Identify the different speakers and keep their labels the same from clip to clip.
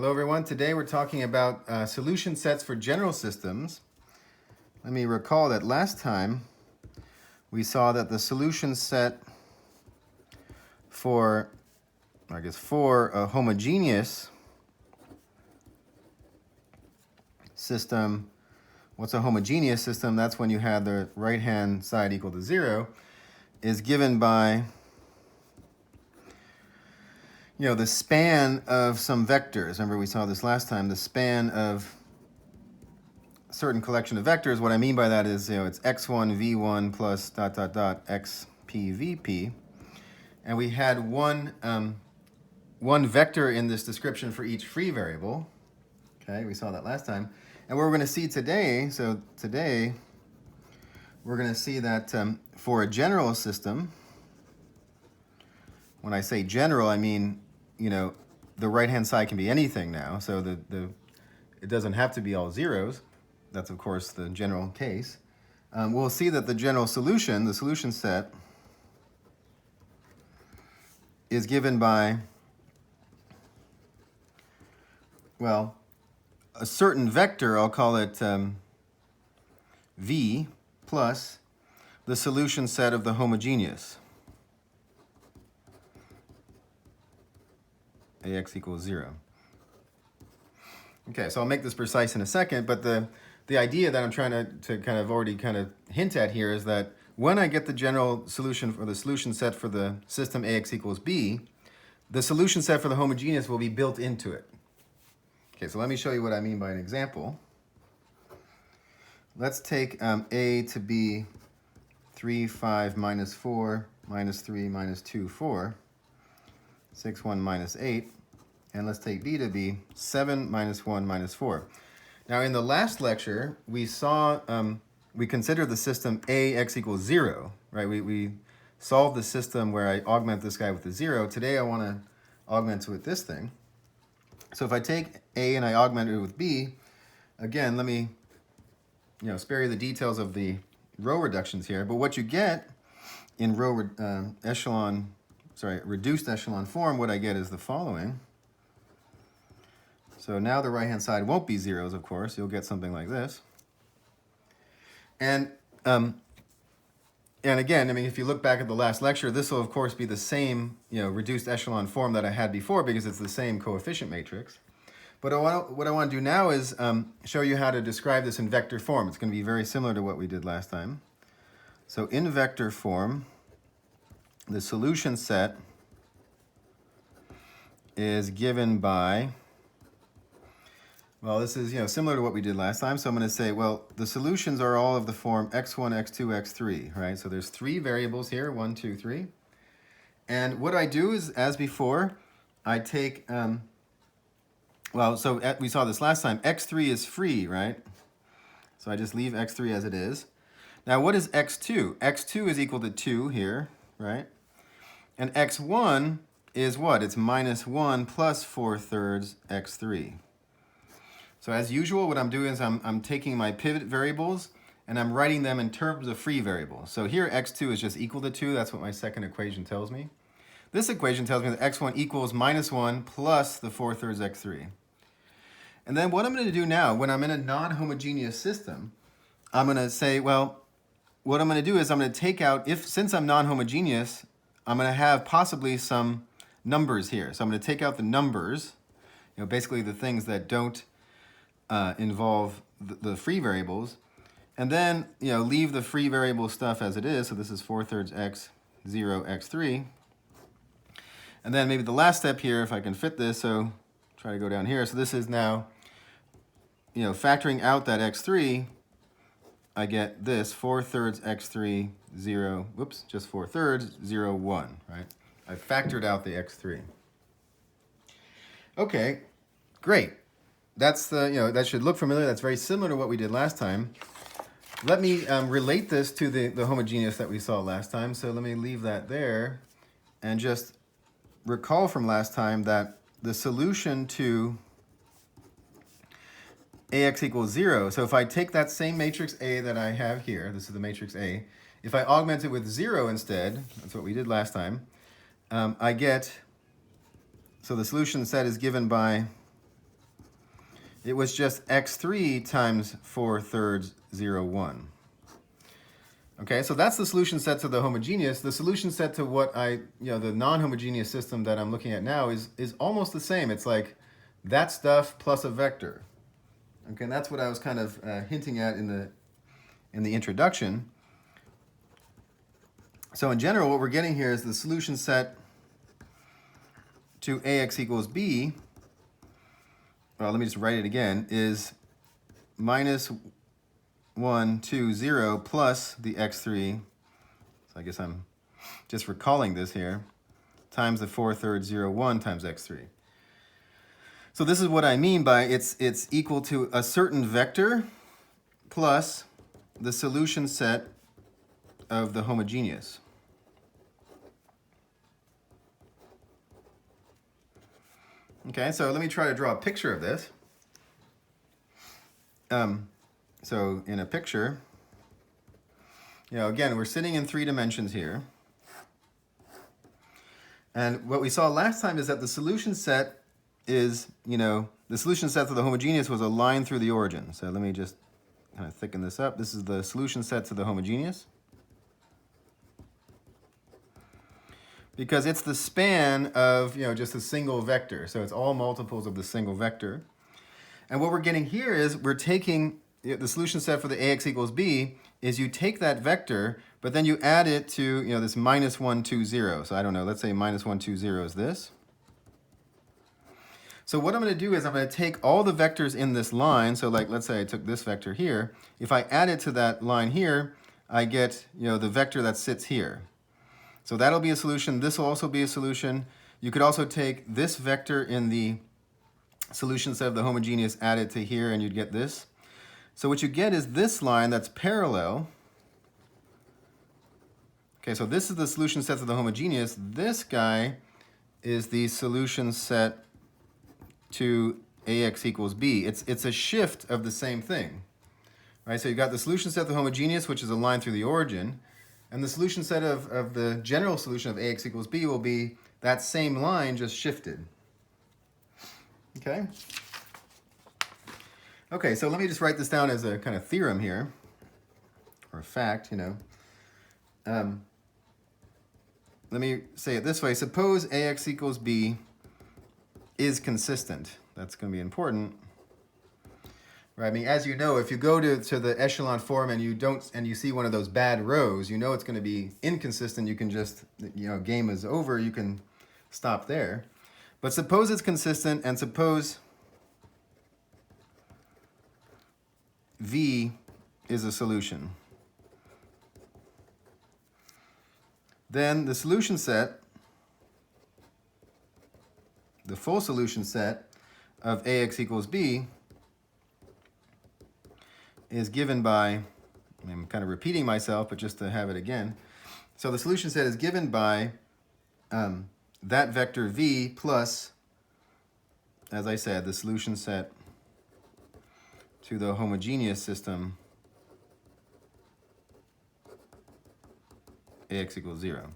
Speaker 1: Hello everyone. Today we're talking about solution sets for general systems. Let me recall that last time we saw that the solution set for a homogeneous system, what's a homogeneous system? That's when you have the right-hand side equal to 0, is given by the span of some vectors. Remember we saw this last time, the span of a certain collection of vectors. What I mean by that is, it's x1, v1 plus ... xp, vp. And we had one vector in this description for each free variable. Okay, we saw that last time. And what we're going to see today, we're going to see that for a general system, when I say general, I mean, the right-hand side can be anything now, so it doesn't have to be all zeros. That's, of course, the general case. We'll see that the general solution, the solution set, is given by, well, a certain vector, I'll call it v, plus the solution set of the homogeneous. Ax equals 0. Okay, so I'll make this precise in a second, but the idea that I'm trying to kind of hint at here is that when I get the general solution or the solution set for the system Ax equals b, the solution set for the homogeneous will be built into it. Okay, so let me show you what I mean by an example. Let's take A to be 3, 5, minus 4, minus 3, minus 2, 4. 6, 1, minus 8. And let's take b to be 7, minus 1, minus 4. Now, in the last lecture, we saw, we considered the system Ax equals 0, right? We solved the system where I augment this guy with the 0. Today, I want to augment it with this thing. So if I take A and I augment it with b, again, let me spare you the details of the row reductions here. But what you get in reduced echelon form, what I get is the following. So now the right-hand side won't be zeros, of course. You'll get something like this. And again, if you look back at the last lecture, this will, of course, be the same, reduced echelon form that I had before because it's the same coefficient matrix. But what I want to do now is show you how to describe this in vector form. It's going to be very similar to what we did last time. So in vector form, the solution set is given by, well, this is similar to what we did last time. So I'm going to say, well, the solutions are all of the form x1, x2, x3, right? So there's 3 variables here, 1, 2, 3. And what I do is, as before, I take, we saw this last time, x3 is free, right? So I just leave x3 as it is. Now, what is x2? x2 is equal to 2 here, right? And x1 is what? It's minus 1 plus 4/3 x3. So as usual, what I'm doing is I'm taking my pivot variables and I'm writing them in terms of free variables. So here x2 is just equal to 2. That's what my second equation tells me. This equation tells me that x1 equals minus 1 plus the 4/3 x3. And then what I'm going to do now, when I'm in a non-homogeneous system, I'm going to say, well, what I'm going to do is I'm going to take out, since I'm non-homogeneous, I'm going to have possibly some numbers here. So I'm going to take out the numbers, basically the things that don't involve the free variables, and then leave the free variable stuff as it is. So this is 4/3 x, 0, x3. And then maybe the last step here, if I can fit this, so try to go down here. So this is now, factoring out that x3, I get this 4/3 x3, 0, whoops, just 4/3, 0, 1, right? I factored out the x3. Okay, great. That's that should look familiar. That's very similar to what we did last time. Let me relate this to the homogeneous that we saw last time. So let me leave that there and just recall from last time that the solution to Ax equals 0. So if I take that same matrix A that I have here, this is the matrix A, if I augment it with 0 instead, that's what we did last time, I get, so the solution set is given by it was just x3 times 4/3, 0, 1. Okay, so that's the solution set to the homogeneous. The solution set to what the non-homogeneous system that I'm looking at now is almost the same. It's like that stuff plus a vector. Okay, and that's what I was kind of hinting at in the introduction. So in general, what we're getting here is the solution set to ax equals b, well, let me just write it again, is minus 1, 2, 0 plus the x3, so I guess I'm just recalling this here, times the 4/3, 0, 1 times x3. So this is what I mean by it's equal to a certain vector plus the solution set of the homogeneous. Okay, so let me try to draw a picture of this. So in a picture, again, we're sitting in 3 dimensions here. And what we saw last time is that the solution set is, the solution set to the homogeneous was a line through the origin. So let me just kind of thicken this up. This is the solution set to the homogeneous. Because it's the span of, just a single vector. So it's all multiples of the single vector. And what we're getting here is we're taking the solution set for the ax equals b is you take that vector, but then you add it to, this minus 1, 2, 0. So I don't know, let's say minus 1, 2, 0 is this. So what I'm going to do is I'm going to take all the vectors in this line. So like, let's say I took this vector here. If I add it to that line here, I get, the vector that sits here. So that'll be a solution. This will also be a solution. You could also take this vector in the solution set of the homogeneous, add it to here, and you'd get this. So what you get is this line that's parallel. Okay, so this is the solution set to the homogeneous. This guy is the solution set to ax equals b. It's a shift of the same thing. Right? So you've got the solution set to the homogeneous, which is a line through the origin. And the solution set of the general solution of ax equals b will be that same line just shifted. Okay? Okay, so let me just write this down as a kind of theorem here, or a fact, Let me say it this way. Suppose ax equals b is consistent. That's going to be important. Right? I mean, as you know, if you go to the echelon form and you see one of those bad rows, it's going to be inconsistent. You can just, game is over. You can stop there. But suppose it's consistent, and suppose V is a solution. Then the solution set, the full solution set of ax equals b is given by, I'm kind of repeating myself, but just to have it again. So the solution set is given by that vector v plus, as I said, the solution set to the homogeneous system ax equals 0.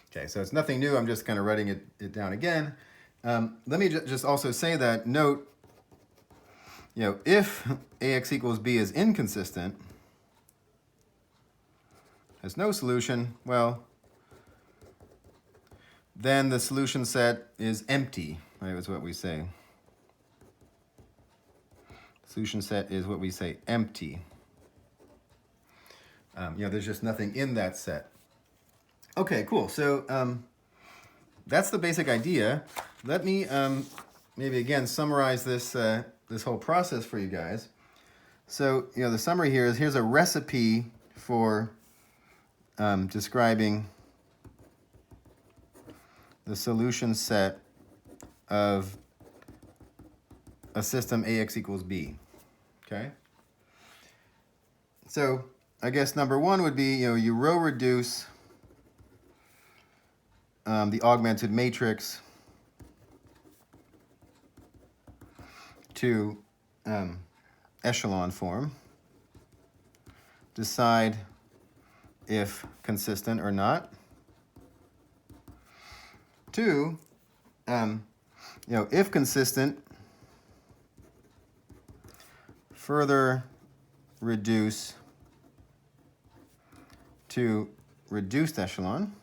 Speaker 1: Okay, so it's nothing new. I'm just kind of writing it down again. Let me just also say that, note, if ax equals b is inconsistent, has no solution, well, then the solution set is empty, right? That's what we say. Solution set is what we say, empty. There's just nothing in that set. Okay, cool. So that's the basic idea. Let me maybe again summarize this this whole process for you guys. So the summary here is here's a recipe for describing the solution set of a system ax equals b. Okay. So I guess number one would be you row reduce the augmented matrix to echelon form. Decide if consistent or not. Two, if consistent, further reduce to reduced echelon.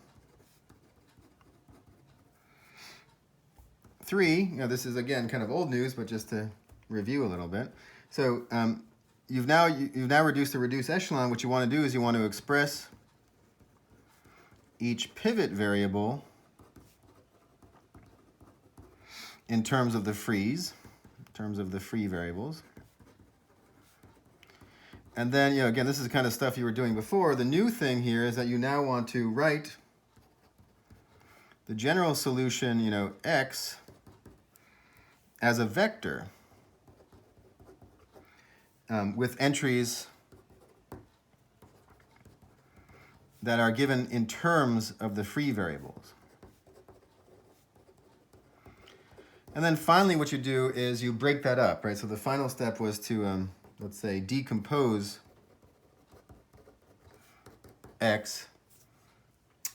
Speaker 1: 3, this is again kind of old news, but just to review a little bit. So you've now reduced the reduced echelon. What you want to do is you want to express each pivot variable in terms of the frees, in terms of the free variables. And then, again, this is the kind of stuff you were doing before. The new thing here is that you now want to write the general solution, x, as a vector with entries that are given in terms of the free variables. And then finally what you do is you break that up, right? So the final step was to, let's say, decompose x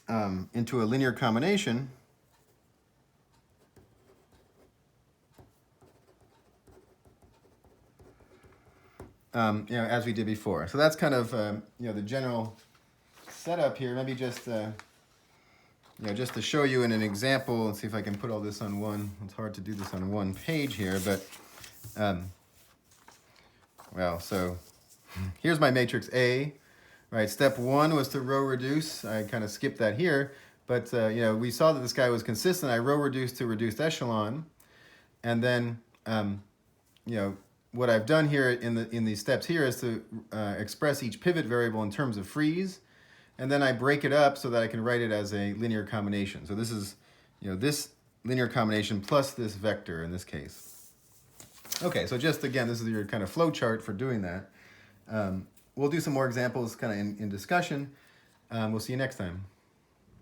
Speaker 1: into a linear combination as we did before. So that's kind of, the general setup here. Maybe just, just to show you in an example and see if I can put all this on one. It's hard to do this on one page here, but, so here's my matrix A, right? Step 1 was to row reduce. I kind of skipped that here, but, we saw that this guy was consistent. I row reduced to reduced echelon, and then, what I've done here in these steps here is to express each pivot variable in terms of frees, and then I break it up so that I can write it as a linear combination. So this is, this linear combination plus this vector in this case. Okay, so just again, this is your kind of flow chart for doing that. We'll do some more examples kind of in discussion. We'll see you next time.